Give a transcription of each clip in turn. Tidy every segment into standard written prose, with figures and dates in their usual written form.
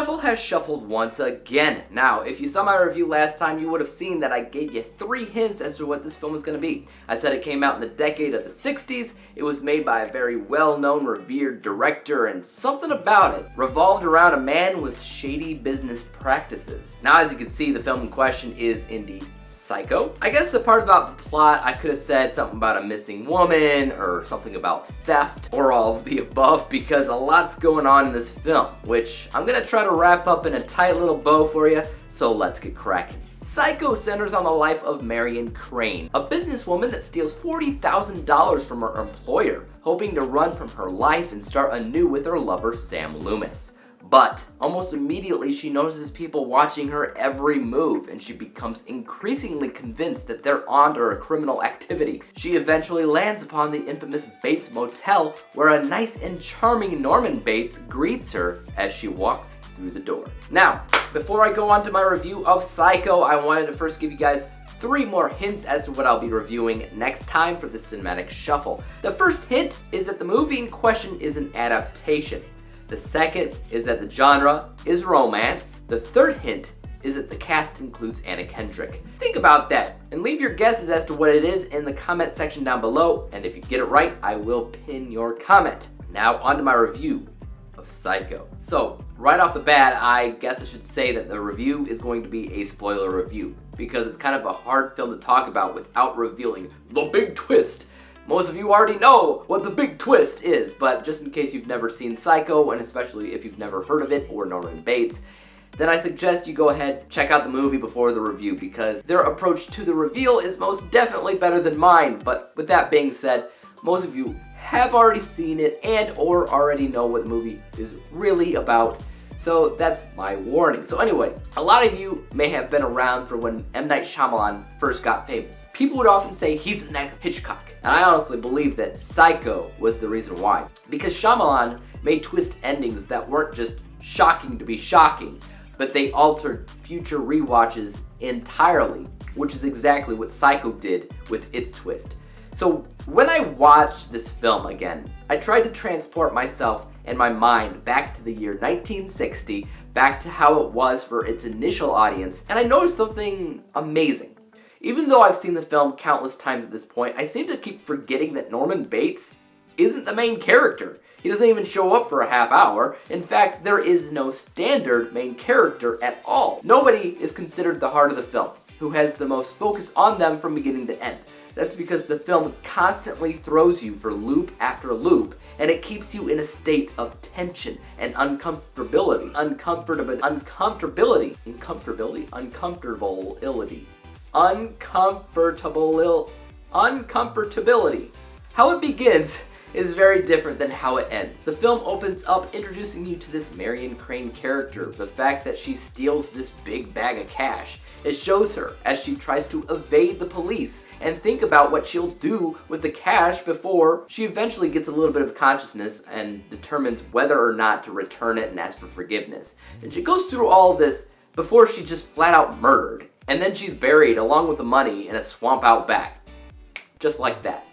shuffle has shuffled once again. Now, if you saw my review last time, you would have seen that I gave you 3 hints as to what this film was going to be. I said it came out in the decade of the 60s, it was made by a very well-known, revered director, and something about it revolved around a man with shady business practices. Now, as you can see, the film in question is indeed Psycho. I guess the part about the plot, I could have said something about a missing woman or something about theft or all of the above, because a lot's going on in this film, which I'm gonna try to wrap up in a tight little bow for you, so let's get cracking. Psycho centers on the life of Marion Crane, a businesswoman that steals $40,000 from her employer, hoping to run from her life and start anew with her lover Sam Loomis. But almost immediately she notices people watching her every move, and she becomes increasingly convinced that they're onto her criminal activity. She eventually lands upon the infamous Bates Motel, where a nice and charming Norman Bates greets her as she walks through the door. Now, before I go on to my review of Psycho, I wanted to first give you guys 3 more hints as to what I'll be reviewing next time for the Cinematic Shuffle. The first hint is that the movie in question is an adaptation. The second is that the genre is romance. The third hint is that the cast includes Anna Kendrick. Think about that and leave your guesses as to what it is in the comment section down below, and if you get it right, I will pin your comment. Now on to my review of Psycho. So right off the bat, I guess I should say that the review is going to be a spoiler review, because it's kind of a hard film to talk about without revealing the big twist. Most of you already know what the big twist is, but just in case you've never seen Psycho, and especially if you've never heard of it or Norman Bates, then I suggest you go ahead, check out the movie before the review, because their approach to the reveal is most definitely better than mine. But with that being said, most of you have already seen it and or already know what the movie is really about. So that's my warning. So anyway, a lot of you may have been around for when M. Night Shyamalan first got famous. People would often say he's the next Hitchcock. And I honestly believe that Psycho was the reason why. Because Shyamalan made twist endings that weren't just shocking to be shocking, but they altered future rewatches entirely, which is exactly what Psycho did with its twist. So when I watched this film again, I tried to transport myself and my mind back to the year 1960, back to how it was for its initial audience, and I noticed something amazing. Even though I've seen the film countless times at this point, I seem to keep forgetting that Norman Bates isn't the main character. He doesn't even show up for a half hour. In fact, there is no standard main character at all. Nobody is considered the heart of the film, who has the most focus on them from beginning to end. That's because the film constantly throws you for loop after loop, and it keeps you in a state of tension and uncomfortability. Uncomfortability. How it begins is very different than how it ends. The film opens up introducing you to this Marion Crane character, the fact that she steals this big bag of cash. It shows her as she tries to evade the police and think about what she'll do with the cash before she eventually gets a little bit of consciousness and determines whether or not to return it and ask for forgiveness. And she goes through all of this before she's just flat out murdered. And then she's buried along with the money in a swamp out back. Just like that.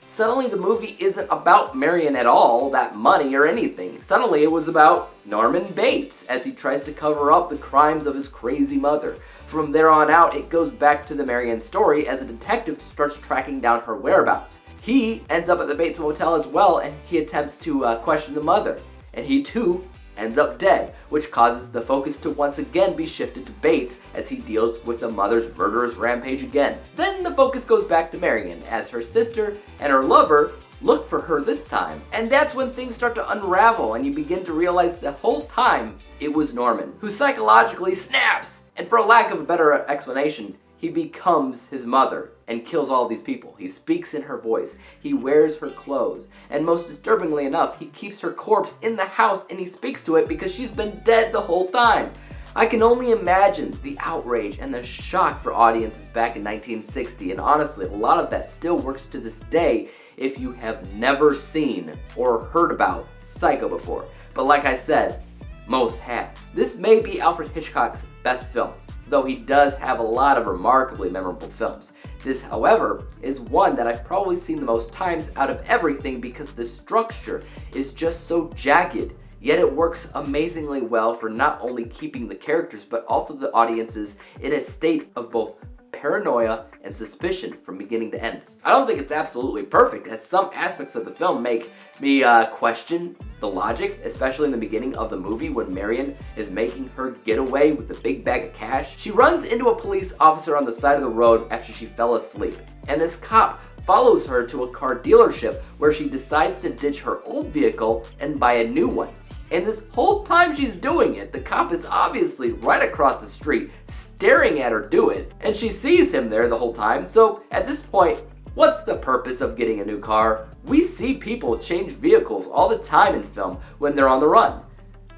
Suddenly the movie isn't about Marion at all, that money or anything. Suddenly it was about Norman Bates as he tries to cover up the crimes of his crazy mother. From there on out, it goes back to the Marion story as a detective starts tracking down her whereabouts. He ends up at the Bates Motel as well, and he attempts to question the mother. And he too ends up dead, which causes the focus to once again be shifted to Bates as he deals with the mother's murderous rampage again. Then the focus goes back to Marion as her sister and her lover look for her this time. And that's when things start to unravel and you begin to realize the whole time it was Norman, who psychologically snaps. And for a lack of a better explanation, he becomes his mother and kills all these people. He speaks in her voice, he wears her clothes, and most disturbingly enough, he keeps her corpse in the house and he speaks to it because she's been dead the whole time. I can only imagine the outrage and the shock for audiences back in 1960, and honestly, a lot of that still works to this day if you have never seen or heard about Psycho before. But like I said, most have. This may be Alfred Hitchcock's best film, though he does have a lot of remarkably memorable films. This, however, is one that I've probably seen the most times out of everything because the structure is just so jagged Yet it works amazingly well for not only keeping the characters but also the audiences in a state of both paranoia and suspicion from beginning to end. I don't think it's absolutely perfect, as some aspects of the film make me question the logic, especially in the beginning of the movie when Marion is making her getaway with a big bag of cash. She runs into a police officer on the side of the road after she fell asleep, and this cop follows her to a car dealership where she decides to ditch her old vehicle and buy a new one. And this whole time she's doing it, the cop is obviously right across the street staring at her do it, and she sees him there the whole time. So at this point, what's the purpose of getting a new car? We see people change vehicles all the time in film when they're on the run,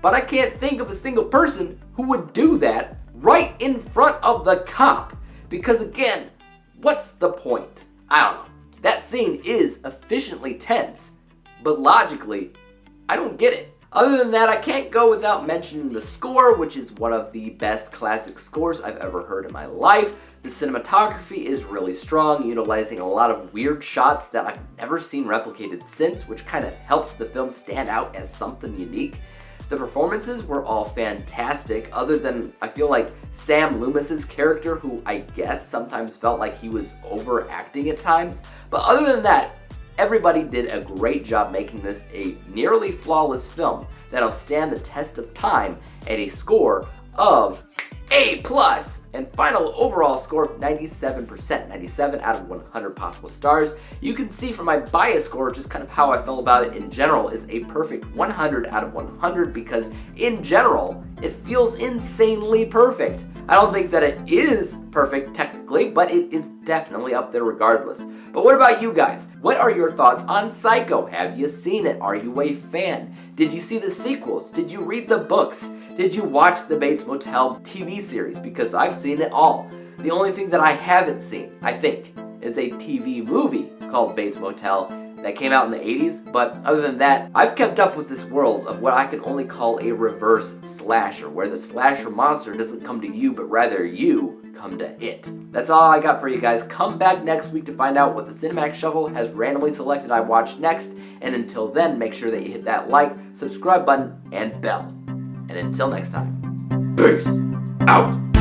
but I can't think of a single person who would do that right in front of the cop, because again, what's the point? I don't know. That scene is efficiently tense, but logically, I don't get it. Other than that, I can't go without mentioning the score, which is one of the best classic scores I've ever heard in my life. The cinematography is really strong, utilizing a lot of weird shots that I've never seen replicated since, which kind of helps the film stand out as something unique. The performances were all fantastic, other than I feel like Sam Loomis's character, who I guess sometimes felt like he was overacting at times. But other than that, everybody did a great job making this a nearly flawless film that'll stand the test of time at a score of A+, and final overall score of 97%, 97 out of 100 possible stars. You can see from my bias score just kind of how I feel about it in general is a perfect 100 out of 100, because in general, it feels insanely perfect. I don't think that it is perfect technically, but it is definitely up there regardless. But what about you guys? What are your thoughts on Psycho? Have you seen it? Are you a fan? Did you see the sequels? Did you read the books? Did you watch the Bates Motel TV series? Because I've seen it all. The only thing that I haven't seen, I think, is a TV movie called Bates Motel that came out in the 80s, but other than that, I've kept up with this world of what I can only call a reverse slasher, where the slasher monster doesn't come to you, but rather you come to it. That's all I got for you guys. Come back next week to find out what the Cinemax Shuffle has randomly selected I watch next, and until then, make sure that you hit that like, subscribe button, and bell. And until next time, peace out!